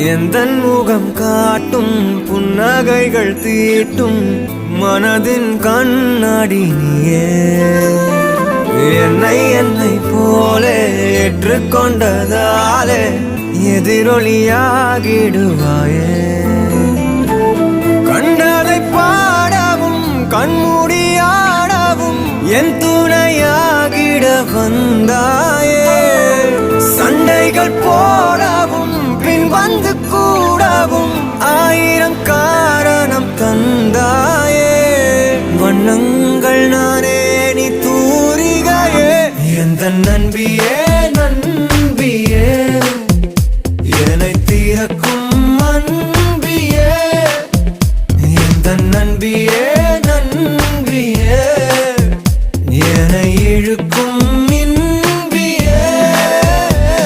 எந்தன் முகம் காட்டும் புன்னகைகள் தீட்டும் மனதின் கண்ணாடி நீயே என்னை போலே ஏற்றுக்கொண்டதாலே எதிரொலியாகிடுவாயே கண்டதை பாடவும் கண்மூடியாடவும் என் துணையாகிட வந்தாயே சண்டைகள் போடவும் பின் வந்து கூடவும் ஆயிரம் காரணம் தந்தாயே வண்ணங்கள் நானே நீ தூரிகையே எந்த நண்பியே